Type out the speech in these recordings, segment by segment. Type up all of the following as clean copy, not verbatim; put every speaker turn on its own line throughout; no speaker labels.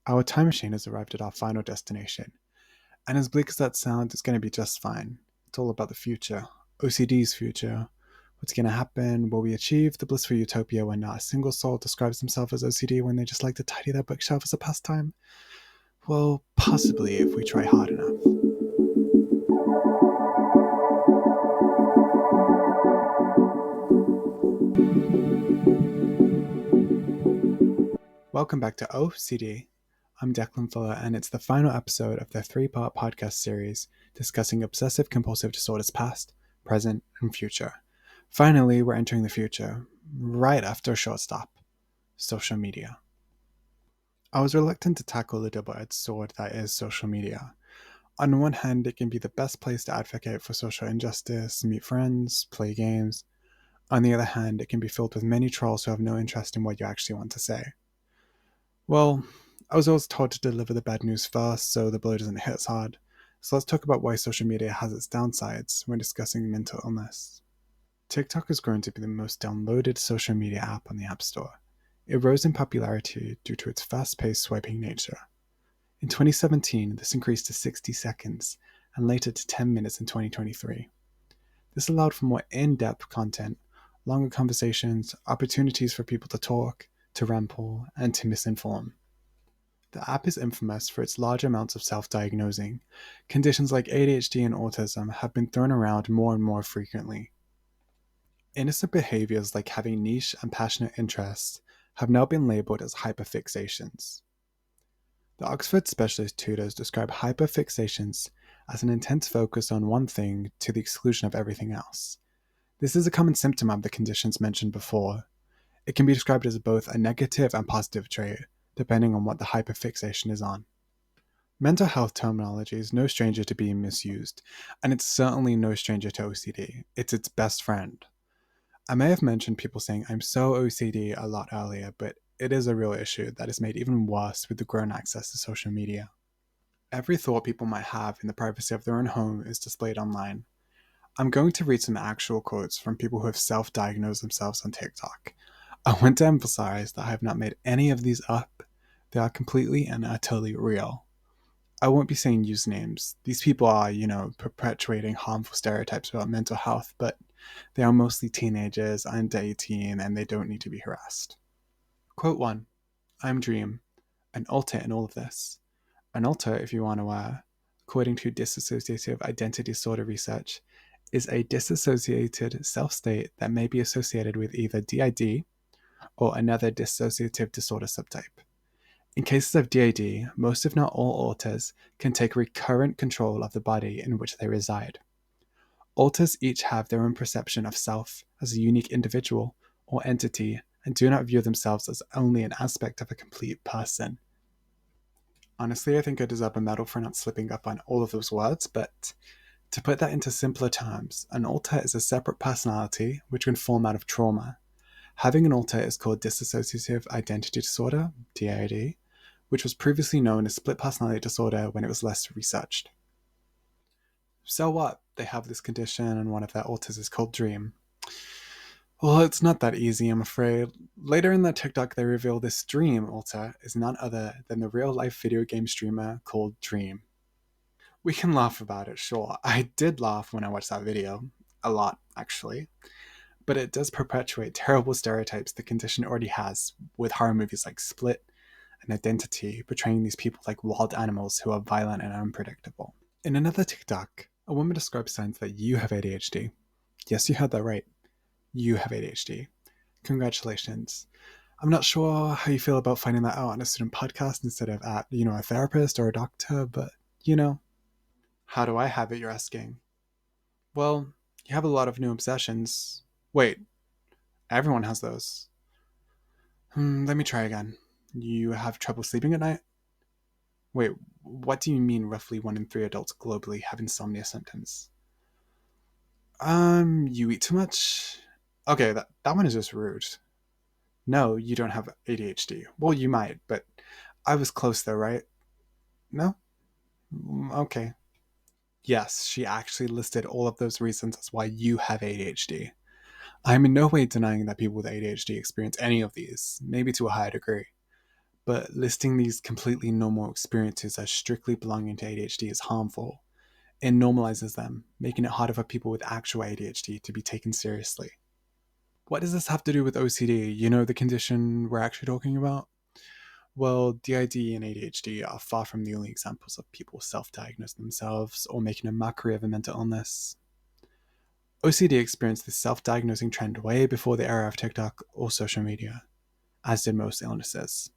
Our time machine has arrived at our final destination, and as bleak as that sounds, it's going to be just fine. It's all about the future. OCD's future. What's going to happen? Will we achieve the blissful utopia where not a single soul describes themselves as OCD when they just like to tidy their bookshelf as a pastime? Well, possibly if we try hard enough. Welcome back to OCD. I'm Declan Fuller, and it's the final episode of the three-part podcast series discussing obsessive compulsive disorders past, present, and future. Finally, we're entering the future, right after a short stop. Social media. I was reluctant to tackle the double-edged sword that is social media. On one hand, it can be the best place to advocate for social injustice, meet friends, play games. On the other hand, it can be filled with many trolls who have no interest in what you actually want to say. Well, I was always taught to deliver the bad news first so the blow doesn't hit as hard. So let's talk about why social media has its downsides when discussing mental illness. TikTok has grown to be the most downloaded social media app on the App Store. It rose in popularity due to its fast-paced swiping nature. In 2017, this increased to 60 seconds, and later to 10 minutes in 2023. This allowed for more in-depth content, longer conversations, opportunities for people to talk, to ramble, and to misinform. The app is infamous for its large amounts of self-diagnosing. Conditions like ADHD and autism have been thrown around more and more frequently. Innocent behaviors like having niche and passionate interests have now been labeled as hyperfixations. The Oxford Specialist Tutors describe hyperfixations as an intense focus on one thing to the exclusion of everything else. This is a common symptom of the conditions mentioned before. It can be described as both a negative and positive trait, depending on what the hyperfixation is on. Mental health terminology is no stranger to being misused, and it's certainly no stranger to OCD. It's its best friend. I may have mentioned people saying I'm so OCD a lot earlier, but it is a real issue that is made even worse with the grown access to social media. Every thought people might have in the privacy of their own home is displayed online. I'm going to read some actual quotes from people who have self-diagnosed themselves on TikTok. I want to emphasize that I have not made any of these up. They are completely and utterly real. I won't be saying usernames. These people are, perpetuating harmful stereotypes about mental health, but they are mostly teenagers under 18 and they don't need to be harassed. Quote 1. I'm Dream, an alter in all of this. An alter, if you aren't aware, according to dissociative identity disorder research, is a dissociated self-state that may be associated with either DID or another dissociative disorder subtype. In cases of DID, most if not all alters can take recurrent control of the body in which they reside. Alters each have their own perception of self as a unique individual or entity and do not view themselves as only an aspect of a complete person. Honestly, I think I deserve a medal for not slipping up on all of those words, but to put that into simpler terms, an alter is a separate personality which can form out of trauma. Having an alter is called dissociative identity disorder, DID, which was previously known as split personality disorder when it was less researched. So what? They have this condition and one of their alters is called Dream. Well, it's not that easy, I'm afraid. Later in that TikTok, they reveal this Dream alter is none other than the real-life video game streamer called Dream. We can laugh about it, sure. I did laugh when I watched that video. A lot, actually. But it does perpetuate terrible stereotypes the condition already has, with horror movies like Split and Identity portraying these people like wild animals who are violent and unpredictable. In another TikTok, a woman describes signs that you have ADHD. Yes, you heard that right. You have ADHD. Congratulations. I'm not sure how you feel about finding that out on a student podcast instead of at, a therapist or a doctor, but, How do I have it, you're asking? Well, you have a lot of new obsessions. Wait, everyone has those. Let me try again. You have trouble sleeping at night? Wait, what do you mean roughly 1 in 3 adults globally have insomnia symptoms? You eat too much? Okay, that one is just rude. No, you don't have ADHD. Well, you might, but I was close though, right? No? Okay. Yes, she actually listed all of those reasons as why you have ADHD. I'm in no way denying that people with ADHD experience any of these, maybe to a higher degree. but listing these completely normal experiences as strictly belonging to ADHD is harmful. It normalizes them, making it harder for people with actual ADHD to be taken seriously. What does this have to do with OCD? You know, the condition we're actually talking about? Well, DID and ADHD are far from the only examples of people self-diagnosing themselves or making a mockery of a mental illness. OCD experienced this self-diagnosing trend way before the era of TikTok or social media, as did most illnesses.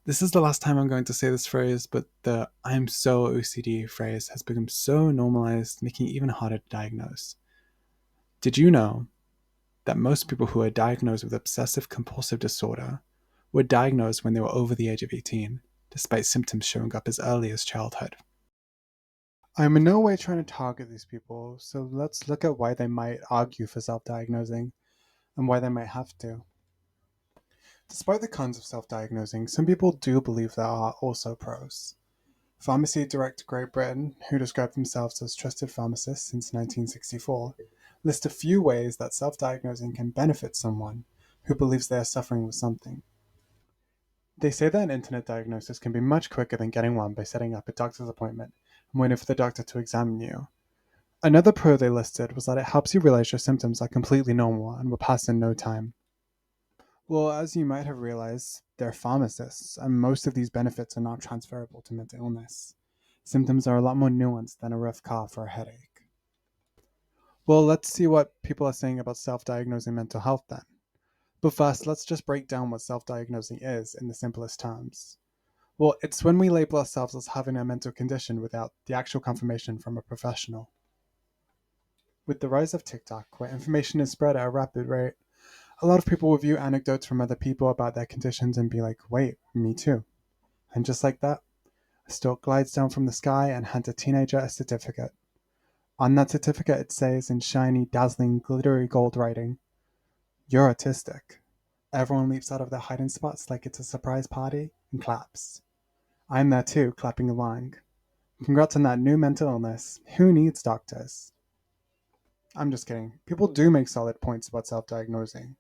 This is the last time I'm going to say this phrase, but the "I'm so OCD" phrase has become so normalized, making it even harder to diagnose. Did you know that most people who are diagnosed with obsessive compulsive disorder were diagnosed when they were over the age of 18, despite symptoms showing up as early as childhood? I'm in no way trying to target these people, so let's look at why they might argue for self-diagnosing and why they might have to. Despite the cons of self-diagnosing, some people do believe there are also pros. Pharmacy Direct Great Britain, who describe themselves as trusted pharmacists since 1964, list a few ways that self-diagnosing can benefit someone who believes they are suffering with something. They say that an internet diagnosis can be much quicker than getting one by setting up a doctor's appointment and waiting for the doctor to examine you. Another pro they listed was that it helps you realize your symptoms are completely normal and will pass in no time. Well, as you might have realized, they're pharmacists, and most of these benefits are not transferable to mental illness. Symptoms are a lot more nuanced than a rough cough or a headache. Well, let's see what people are saying about self-diagnosing mental health then. But first, let's just break down what self-diagnosing is in the simplest terms. Well, it's when we label ourselves as having a mental condition without the actual confirmation from a professional. With the rise of TikTok, where information is spread at a rapid rate, a lot of people will view anecdotes from other people about their conditions and be like, wait, me too. And just like that, a stork glides down from the sky and hands a teenager a certificate. On that certificate, it says in shiny, dazzling, glittery gold writing, "You're autistic." Everyone leaps out of their hiding spots like it's a surprise party and claps. I'm there too, clapping along. Congrats on that new mental illness. Who needs doctors? I'm just kidding. People do make solid points about self-diagnosing.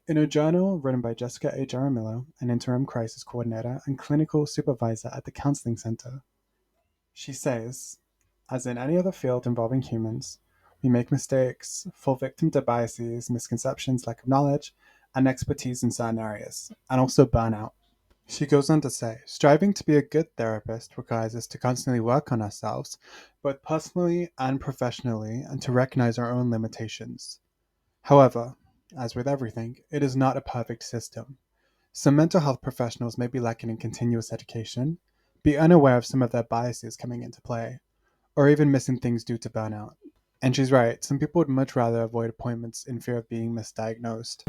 In a journal written by Jessica A. Jaramillo, an interim crisis coordinator and clinical supervisor at the Counseling Center, she says, as in any other field involving humans, we make mistakes, fall victim to biases, misconceptions, lack of knowledge, and expertise in certain areas, and also burnout. She goes on to say, striving to be a good therapist requires us to constantly work on ourselves, both personally and professionally, and to recognize our own limitations. However, as with everything, it is not a perfect system. Some mental health professionals may be lacking in continuous education, be unaware of some of their biases coming into play, or even missing things due to burnout. And she's right, some people would much rather avoid appointments in fear of being misdiagnosed.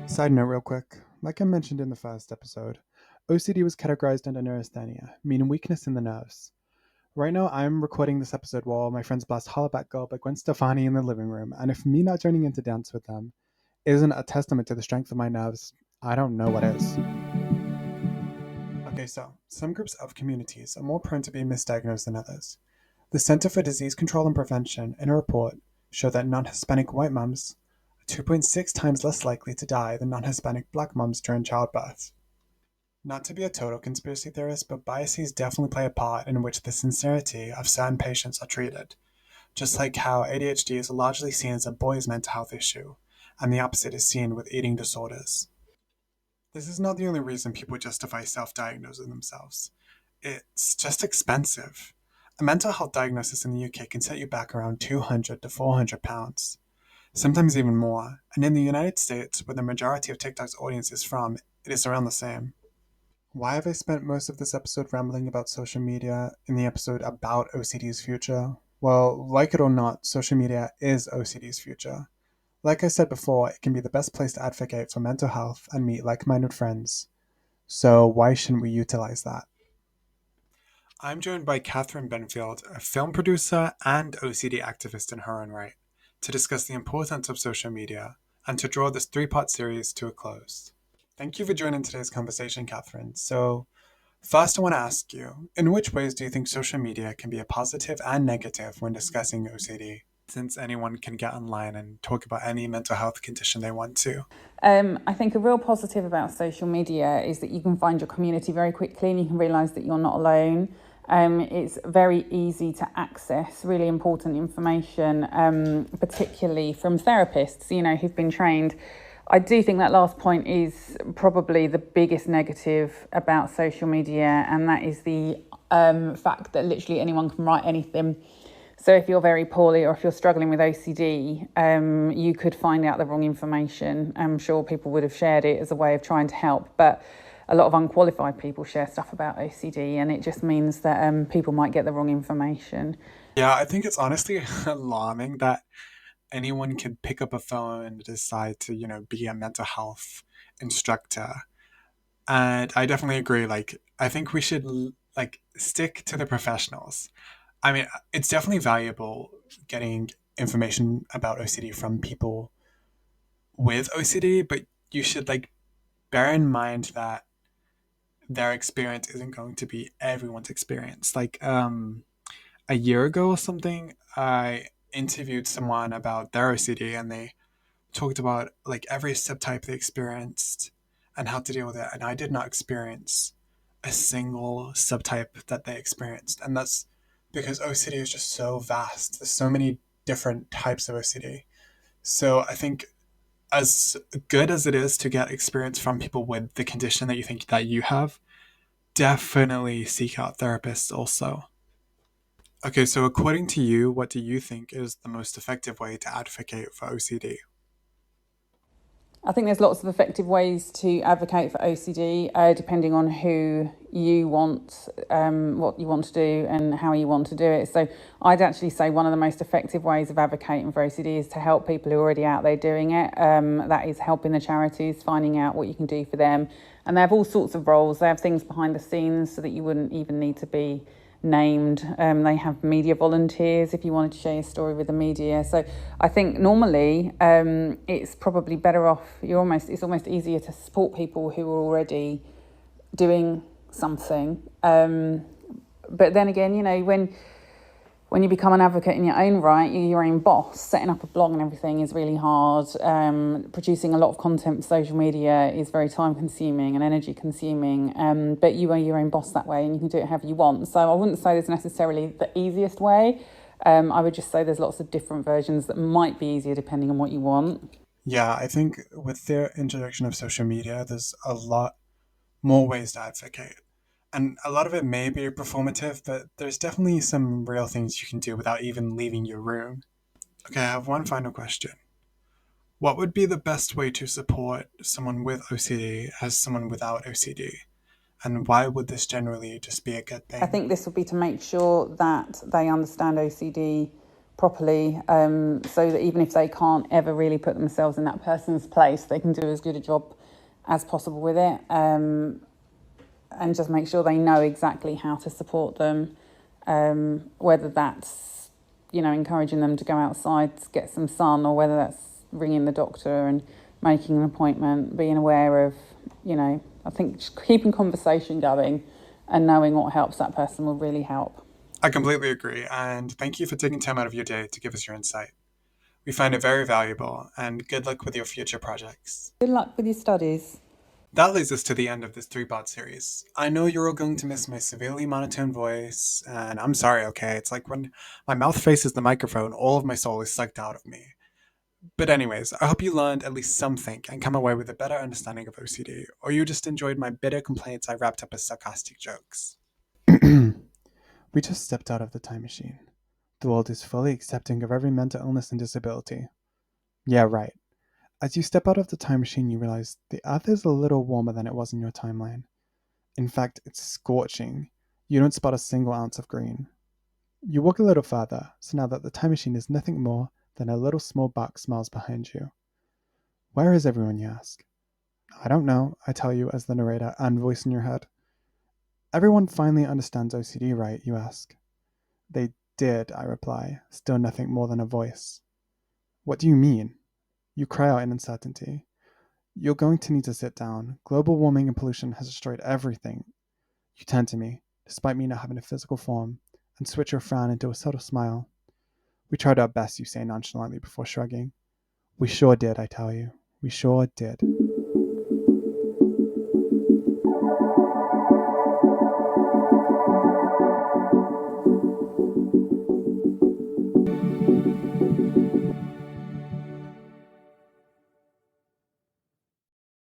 Side note, real quick, like I mentioned in the first episode, OCD was categorized under neurasthenia, meaning weakness in the nerves. Right now, I'm recording this episode while my friends blast Hollaback Girl by Gwen Stefani in the living room, and if me not joining in to dance with them isn't a testament to the strength of my nerves, I don't know what is. Okay, so some groups of communities are more prone to be misdiagnosed than others. The Center for Disease Control and Prevention, in a report, showed that non-Hispanic white moms are 2.6 times less likely to die than non-Hispanic black moms during childbirth. Not to be a total conspiracy theorist, but biases definitely play a part in which the sincerity of certain patients are treated, just like how ADHD is largely seen as a boy's mental health issue, and the opposite is seen with eating disorders. This is not the only reason people justify self-diagnosing themselves. It's just expensive. A mental health diagnosis in the UK can set you back around 200 to 400 pounds, sometimes even more. And in the United States, where the majority of TikTok's audience is from, it is around the same. Why have I spent most of this episode rambling about social media in the episode about OCD's future? Well, like it or not, social media is OCD's future. Like I said before, it can be the best place to advocate for mental health and meet like-minded friends. So why shouldn't we utilize that? I'm joined by Catherine Benfield, a film producer and OCD activist in her own right, to discuss the importance of social media and to draw this three-part series to a close. Thank you for joining today's conversation, Catherine. So, first I want to ask you, in which ways do you think social media can be a positive and negative when discussing OCD? since anyone can get online and talk about any mental health condition they want to.
I think a real positive about social media is that you can find your community very quickly and you can realise that you're not alone. It's very easy to access really important information, particularly from therapists, who've been trained. I do think that last point is probably the biggest negative about social media, and that is the fact that literally anyone can write anything. So if you're very poorly or if you're struggling with OCD, you could find out the wrong information. I'm sure people would have shared it as a way of trying to help, but a lot of unqualified people share stuff about OCD, and it just means that people might get the wrong information.
Yeah, I think it's honestly alarming that anyone can pick up a phone and decide to, be a mental health instructor. And I definitely agree. Like, I think we should stick to the professionals. I mean, it's definitely valuable getting information about OCD from people with OCD, but you should bear in mind that their experience isn't going to be everyone's experience. A year ago or something, I interviewed someone about their OCD, and they talked about every subtype they experienced and how to deal with it. And I did not experience a single subtype that they experienced. And that's because OCD is just so vast. There's so many different types of OCD. So I think as good as it is to get experience from people with the condition that you think that you have, definitely seek out therapists also. Okay, so according to you, what do you think is the most effective way to advocate for OCD?
I think there's lots of effective ways to advocate for OCD, depending on who you want, what you want to do and how you want to do it. So I'd actually say one of the most effective ways of advocating for OCD is to help people who are already out there doing it. That is helping the charities, finding out what you can do for them. And they have all sorts of roles. They have things behind the scenes so that you wouldn't even need to be named. They have media volunteers if you wanted to share your story with the media. So I think normally it's probably better off. It's almost easier to support people who are already doing something. But then again, when you become an advocate in your own right, you're your own boss. Setting up a blog and everything is really hard. Producing a lot of content for social media is very time consuming and energy consuming. But you are your own boss that way and you can do it however you want. So I wouldn't say there's necessarily the easiest way. I would just say there's lots of different versions that might be easier depending on what you want.
Yeah, I think with the introduction of social media, there's a lot more ways to advocate. And a lot of it may be performative, but there's definitely some real things you can do without even leaving your room. Okay, I have one final question. What would be the best way to support someone with OCD as someone without OCD? And why would this generally just be a good
I
thing?
think this would be to make sure that they understand OCD properly, so that even if they can't ever really put themselves in that person's place, they can do as good a job as possible with it, and just make sure they know exactly how to support them, whether that's, encouraging them to go outside to get some sun, or whether that's ringing the doctor and making an appointment, being aware of, I think just keeping conversation going and knowing what helps that person will really help.
I completely agree, and thank you for taking time out of your day to give us your insight. We find it very valuable, and good luck with your future projects.
Good luck with your studies.
That leads us to the end of this three-part series. I know you're all going to miss my severely monotone voice, and I'm sorry, okay? It's like when my mouth faces the microphone, all of my soul is sucked out of me. But anyways, I hope you learned at least something and come away with a better understanding of OCD, or you just enjoyed my bitter complaints I wrapped up as sarcastic jokes. We just stepped out of the time machine. The world is fully accepting of every mental illness and disability. Yeah, right. As you step out of the time machine, you realize the earth is a little warmer than it was in your timeline. In fact, it's scorching. You don't spot a single ounce of green. You walk a little further, so now that the time machine is nothing more than a little small box miles behind you. Where is everyone, you ask? I don't know, I tell you as the narrator and voice in your head. Everyone finally understands OCD, right? You ask. They did, I reply, still nothing more than a voice. What do you mean? You cry out in uncertainty. You're going to need to sit down. Global warming and pollution has destroyed everything. You turn to me, despite me not having a physical form, and switch your frown into a subtle smile. We tried our best, you say nonchalantly before shrugging. We sure did, I tell you. We sure did.